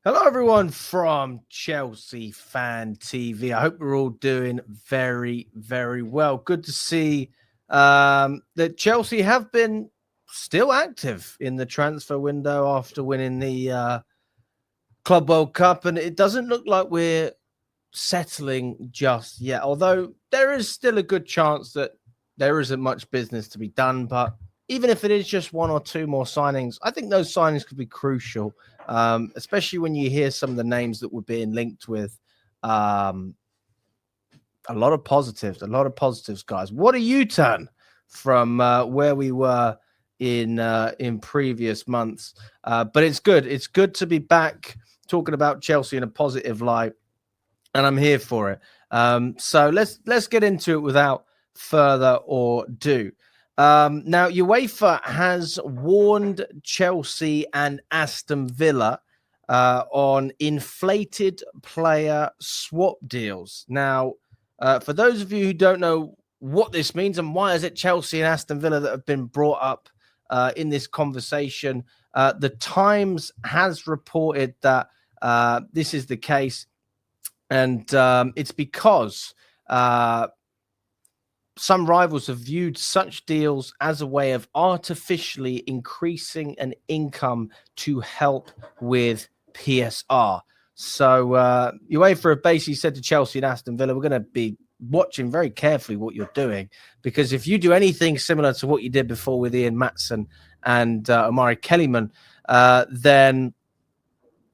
Hello, everyone from Chelsea Fan TV. I hope we're all doing very, very well. Good to see that Chelsea have been still active in the transfer window after winning the Club World Cup, and it doesn't look like we're settling just yet. Although there is still a good chance that there isn't much business to be done, but even if it is just one or two more signings, I think those signings could be crucial, especially when you hear some of the names that were being linked with a lot of positives, guys. What a U-turn from where we were in previous months, but it's good. It's good to be back talking about Chelsea in a positive light, and I'm here for it. So let's get into it without further ado. Now, UEFA has warned Chelsea and Aston Villa on inflated player swap deals. Now, for those of you who don't know what this means and why is it Chelsea and Aston Villa that have been brought up in this conversation, the Times has reported that this is the case, and it's because some rivals have viewed such deals as a way of artificially increasing an income to help with PSR. So UEFA have basically said to Chelsea and Aston Villa, we're going to be watching very carefully what you're doing, because if you do anything similar to what you did before with Ian Matson and Omari Kellyman, then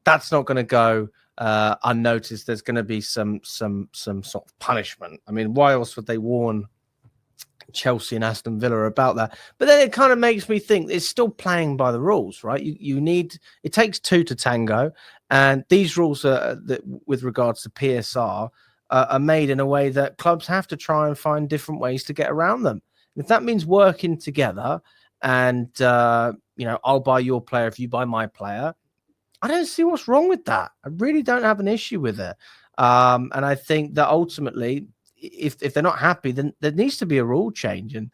that's not going to go unnoticed. There's going to be some sort of punishment. I mean, why else would they warn Chelsea and Aston Villa about that? But then it kind of makes me think it's still playing by the rules, right? You need, it takes two to tango, and these rules are that with regards to PSR are made in a way that clubs have to try and find different ways to get around them. If that means working together, and I'll buy your player if you buy my player, I don't see what's wrong with that. I really don't have an issue with it. And I think that ultimately, if they're not happy, then there needs to be a rule change. And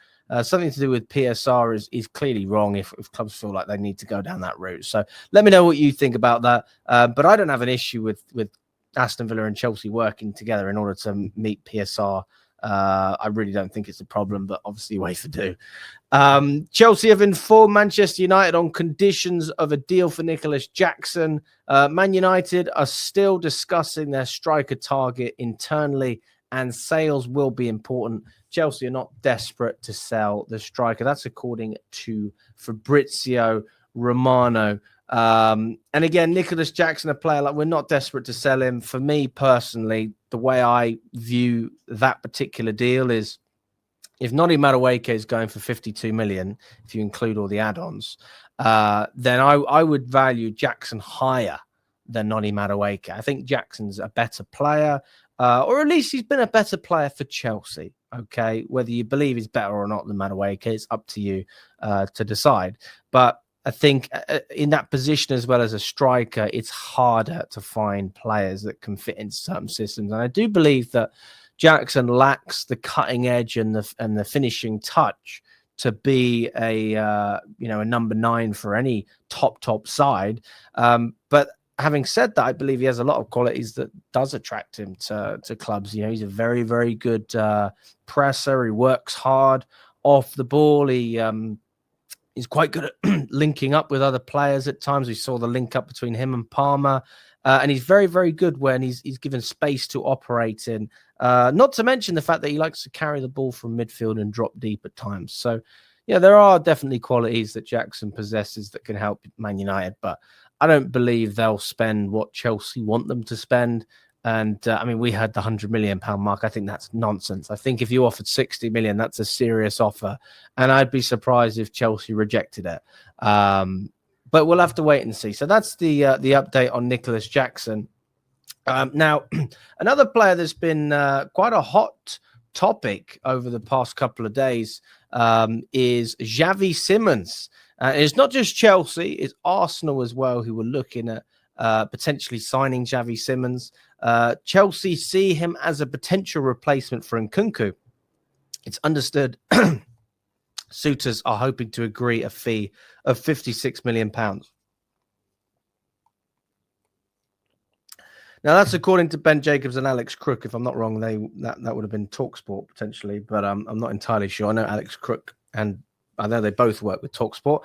something to do with PSR is clearly wrong if clubs feel like they need to go down that route. So let me know what you think about that. But I don't have an issue with Aston Villa and Chelsea working together in order to meet PSR. I really don't think it's a problem, but obviously UEFA do. Chelsea have informed Manchester United on conditions of a deal for Nicholas Jackson. Man United are still discussing their striker target internally, and sales will be important. Chelsea are not desperate to sell the striker. That's according to Fabrizio Romano. And again, Nicholas Jackson, a player, like, we're not desperate to sell him. For me personally, the way I view that particular deal is, if Noni Madueke is going for 52 million, if you include all the add-ons, then I would value Jackson higher than Noni Madueke. I think Jackson's a better player, or at least he's been a better player for Chelsea. Okay, whether you believe he's better or not than Madueke, it's up to you to decide. But I think in that position, as well as a striker, it's harder to find players that can fit into certain systems. And I do believe that Jackson lacks the cutting edge and the finishing touch to be a number 9 for any top side. But having said that, I believe he has a lot of qualities that does attract him to clubs. You know, he's a very, very good presser. He works hard off the ball. He's quite good at linking up with other players at times. We saw the link up between him and Palmer. And he's very, very good when he's given space to operate in. Not to mention the fact that he likes to carry the ball from midfield and drop deep at times. So, yeah, there are definitely qualities that Jackson possesses that can help Man United. But I don't believe they'll spend what Chelsea want them to spend. And I mean, we had the £100 million mark. I think that's nonsense. I think if you offered 60 million, that's a serious offer. And I'd be surprised if Chelsea rejected it. But we'll have to wait and see. So that's the update on Nicholas Jackson. Now, another player that's been quite a hot topic over the past couple of days is Xavi Simons. It's not just Chelsea, it's Arsenal as well, who were looking at potentially signing Xavi Simons. Chelsea see him as a potential replacement for Nkunku. It's understood suitors are hoping to agree a fee of £56 million. Now that's according to Ben Jacobs and Alex Crook. If I'm not wrong, that would have been TalkSport potentially, but I'm not entirely sure. I know Alex Crook, and I know they both work with TalkSport.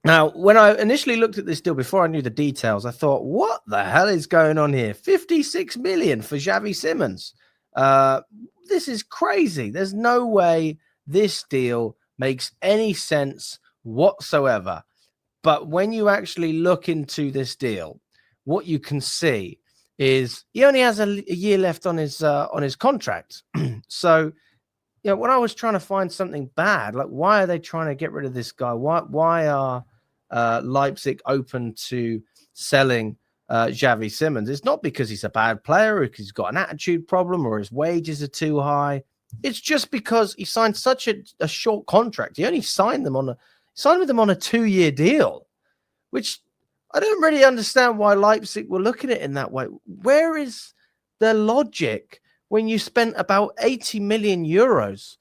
Now, when I initially looked at this deal, before I knew the details, I thought, what the hell is going on here? 56 million for Xavi Simons. This is crazy. There's no way this deal makes any sense whatsoever. But when you actually look into this deal, what you can see is he only has a year left on his contract. So, you know, when I was trying to find something bad, like why are they trying to get rid of this guy? Why are Leipzig open to selling Xavi Simons? It's not because he's a bad player, or because he's got an attitude problem, or his wages are too high. It's just because he signed such a short contract. He only signed with them on a 2-year deal, which I don't really understand why Leipzig were looking at it in that way. Where is the logic when you spent about 80 million euros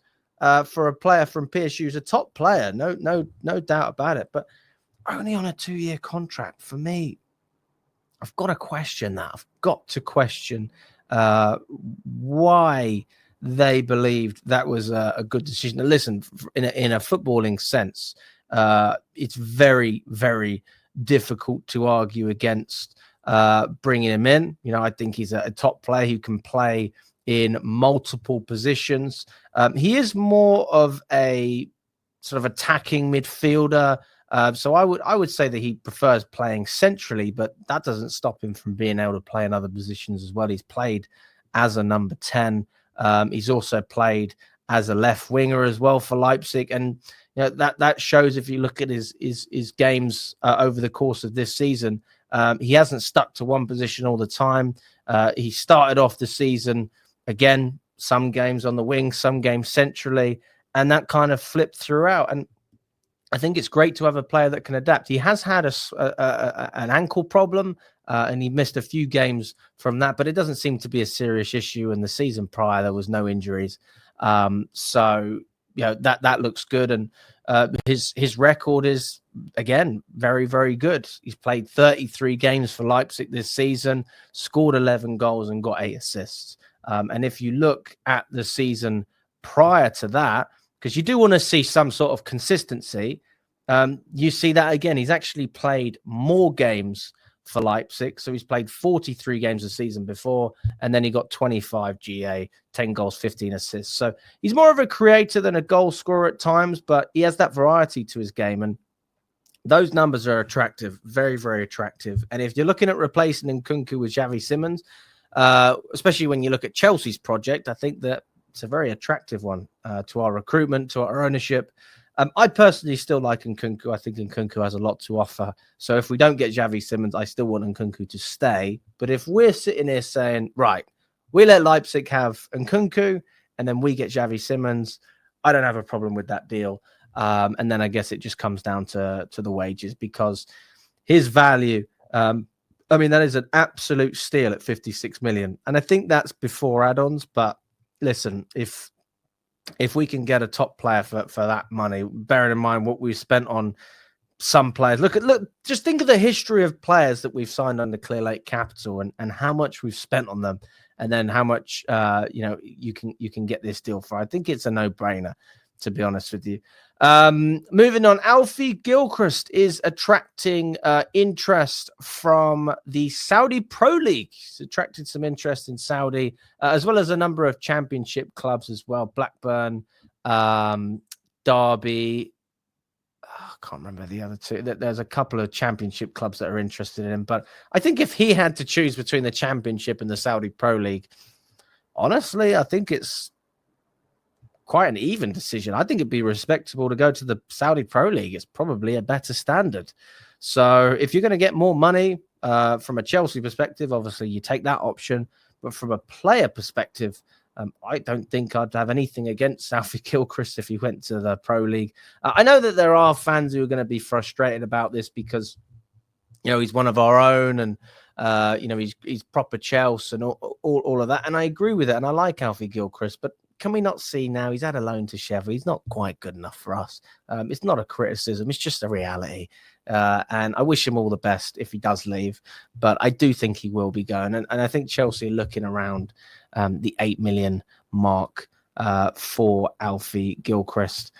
for a player from PSG who's a top player? No doubt about it. But only on a 2-year contract. For me, I've got to question that. I've got to question why they believed that was a good decision. Now, listen, in a footballing sense, it's very, very difficult to argue against bringing him in. You know, I think he's a top player who can play in multiple positions. He is more of a sort of attacking midfielder. So I would say that he prefers playing centrally, but that doesn't stop him from being able to play in other positions as well. He's played as a number 10. He's also played as a left winger as well for Leipzig, and you know that shows if you look at his games over the course of this season. He hasn't stuck to one position all the time. He started off the season again, some games on the wing, some games centrally, and that kind of flipped throughout. And I think it's great to have a player that can adapt. He has had an ankle problem, and he missed a few games from that, but it doesn't seem to be a serious issue. In the season prior, there was no injuries. So, you know, that looks good. And his record is, again, very, very good. He's played 33 games for Leipzig this season, scored 11 goals and got 8 assists. And if you look at the season prior to that, because you do want to see some sort of consistency, you see that again. He's actually played more games for Leipzig. So he's played 43 games a season before, and then he got 25 GA, 10 goals, 15 assists. So he's more of a creator than a goal scorer at times, but he has that variety to his game. And those numbers are attractive, very, very attractive. And if you're looking at replacing Nkunku with Xavi Simons, especially when you look at Chelsea's project, I think that it's a very attractive one to our recruitment, to our ownership. I personally still like Nkunku. I think Nkunku has a lot to offer. So if we don't get Xavi Simons, I still want Nkunku to stay. But if we're sitting here saying, right, we let Leipzig have Nkunku and then we get Xavi Simons, I don't have a problem with that deal. And then I guess it just comes down to the wages, because his value, I mean, that is an absolute steal at 56 million. And I think that's before add-ons. But listen, if we can get a top player for that money, bearing in mind what we've spent on some players, look, just think of the history of players that we've signed under Clear Lake Capital and how much we've spent on them, and then how much you can get this deal for. I think it's a no-brainer, to be honest with you. Moving on, Alfie Gilchrist is attracting interest from the Saudi Pro League. He's attracted some interest in Saudi, as well as a number of championship clubs as well. Blackburn, Derby. I can't remember the other two. There's a couple of championship clubs that are interested in him. But I think if he had to choose between the championship and the Saudi Pro League, honestly, I think it's quite an even decision. I think it'd be respectable to go to the Saudi Pro League. It's probably a better standard. So if you're going to get more money from a Chelsea perspective, obviously you take that option. But from a player perspective, I don't think I'd have anything against Alfie Gilchrist if he went to the Pro League. I know that there are fans who are going to be frustrated about this because, you know, he's one of our own, and he's proper Chelsea and all of that. And I agree with it. And I like Alfie Gilchrist, but can we not see now he's had a loan to Sheffield? He's not quite good enough for us. It's not a criticism. It's just a reality. And I wish him all the best if he does leave, but I do think he will be going. And I think Chelsea are looking around the 8 million mark for Alfie Gilchrist.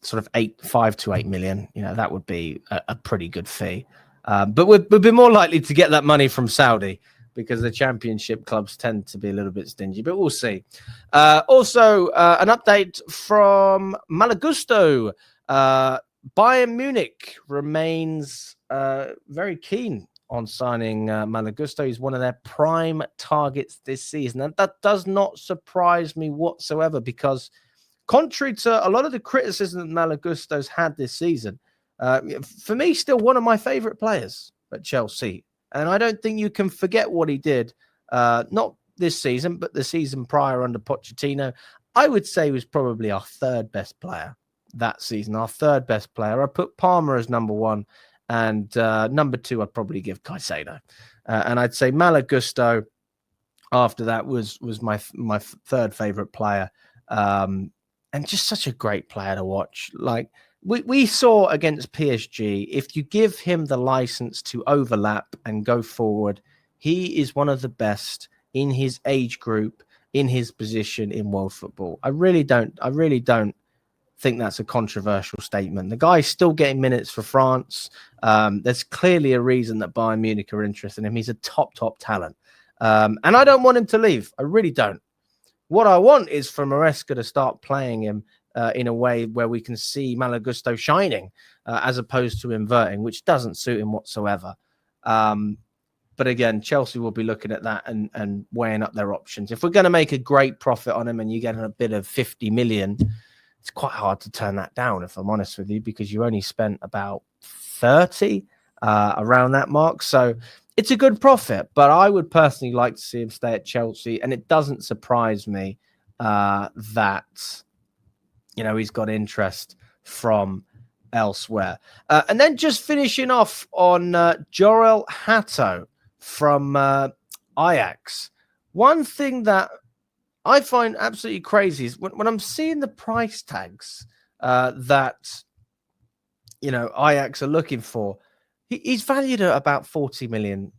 Sort of 5 to 8 million, that would be a pretty good fee. But we'd be more likely to get that money from Saudi, because the championship clubs tend to be a little bit stingy, but we'll see. Also, an update from Malagusto. Bayern Munich remains very keen on signing Malagusto. He's one of their prime targets this season. And that does not surprise me whatsoever, because contrary to a lot of the criticism that Malagusto's had this season, for me, still one of my favorite players at Chelsea. And I don't think you can forget what he did, not this season, but the season prior under Pochettino. I would say he was probably our third best player that season, our third best player. I put Palmer as number one, and number two, I'd probably give Caicedo. And I'd say Malagusto after that was my third favorite player. And just such a great player to watch. Like, we saw against PSG, if you give him the license to overlap and go forward, he is one of the best in his age group, in his position in world football. I really don't think that's a controversial statement. The guy's still getting minutes for France. There's clearly a reason that Bayern Munich are interested in him. He's a top talent. And I don't want him to leave. I really don't. What I want is for Maresca to start playing him in a way where we can see Malagusto shining as opposed to inverting, which doesn't suit him whatsoever. But again, Chelsea will be looking at that and weighing up their options. If we're going to make a great profit on him and you get a bid of 50 million, it's quite hard to turn that down, if I'm honest with you, because you only spent about 30 around that mark. So it's a good profit, but I would personally like to see him stay at Chelsea. And it doesn't surprise me that, he's got interest from elsewhere. And then just finishing off on Jorel Hatu from Ajax. One thing that I find absolutely crazy is when I'm seeing the price tags that, Ajax are looking for, he's valued at about 40 million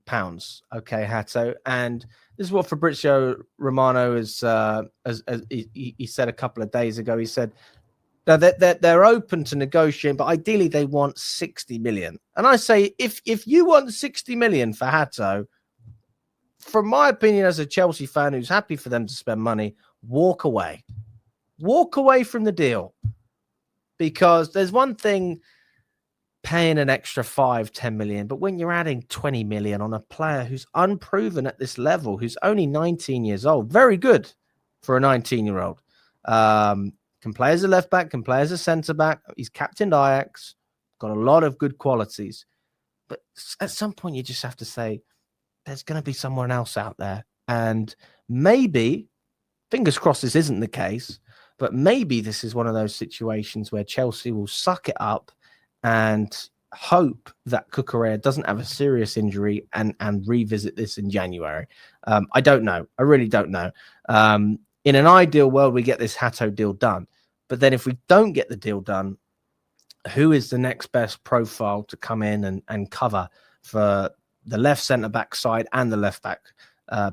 pounds. Okay, Hatu. And this is what Fabrizio Romano has he said a couple of days ago. He said, now they're open to negotiating, but ideally they want 60 million. And I say, if you want 60 million for Hatu, from my opinion as a Chelsea fan who's happy for them to spend money, walk away. Walk away from the deal. Because there's one thing paying an extra 5-10 million, but when you're adding 20 million on a player who's unproven at this level, who's only 19 years old, very good for a 19-year-old. Can play as a left back, can play as a centre back. He's captained Ajax, got a lot of good qualities. But at some point, you just have to say, there's going to be someone else out there. And maybe, fingers crossed this isn't the case, but maybe this is one of those situations where Chelsea will suck it up and hope that Cucurella doesn't have a serious injury and revisit this in January. I don't know. I really don't know. In an ideal world, we get this Hatu deal done. But then if we don't get the deal done, who is the next best profile to come in and cover for the left centre-back side and the left-back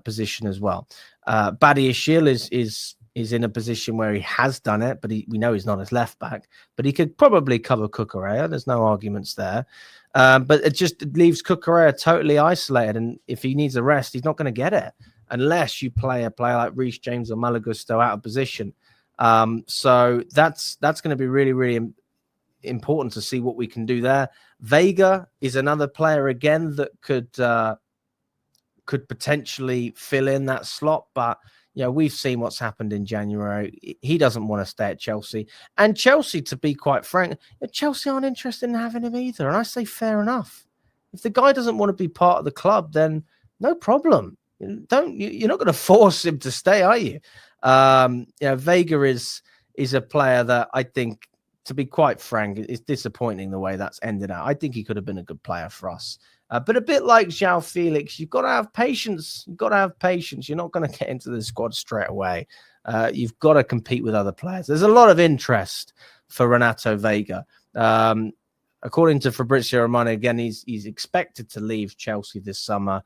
position as well? Badiashile is in a position where he has done it, but we know he's not his left-back. But he could probably cover Cucurella. There's no arguments there. But it just leaves Cucurella totally isolated. And if he needs a rest, he's not going to get it unless you play a player like Reece James or Malagusto out of position. So that's going to be really, really important to see what we can do there. Veiga is another player again that could potentially fill in that slot, but we've seen what's happened in January. He doesn't want to stay at Chelsea, and Chelsea, to be quite frank, Chelsea aren't interested in having him either. And I say fair enough. If the guy doesn't want to be part of the club, then no problem. You're not going to force him to stay, are you? Veiga is a player that I think, to be quite frank, it's disappointing the way that's ended out. I think he could have been a good player for us. But a bit like João Felix, you've got to have patience. You've got to have patience. You're not going to get into the squad straight away. You've got to compete with other players. There's a lot of interest for Renato Veiga. According to Fabrizio Romano, again, he's expected to leave Chelsea this summer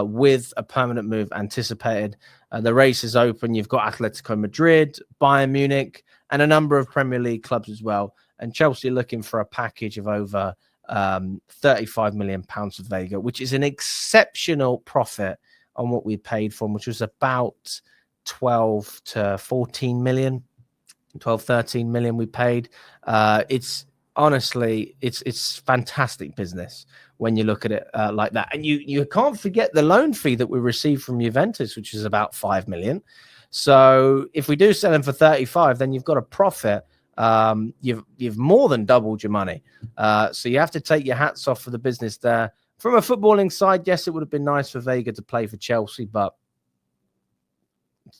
with a permanent move anticipated. The race is open. You've got Atletico Madrid, Bayern Munich, and a number of Premier League clubs as well. And Chelsea are looking for a package of over £35 million for Veiga, which is an exceptional profit on what we paid for him, which was about 12 to 14 million, 12, 13 million we paid. It's honestly, it's fantastic business when you look at it like that. And you can't forget the loan fee that we received from Juventus, which is about 5 million. So if we do sell him for 35, then you've got a profit. You've more than doubled your money. So you have to take your hats off for the business there. From a footballing side, yes, it would have been nice for Veiga to play for Chelsea, but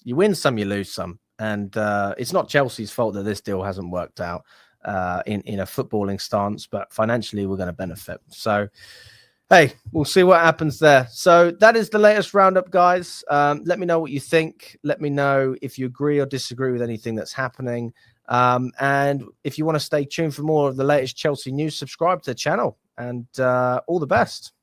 you win some, you lose some. And it's not Chelsea's fault that this deal hasn't worked out in a footballing stance, but financially we're going to benefit. So, hey, we'll see what happens there. So that is the latest roundup, guys. Let me know what you think. Let me know if you agree or disagree with anything that's happening. And if you want to stay tuned for more of the latest Chelsea news, subscribe to the channel. And all the best.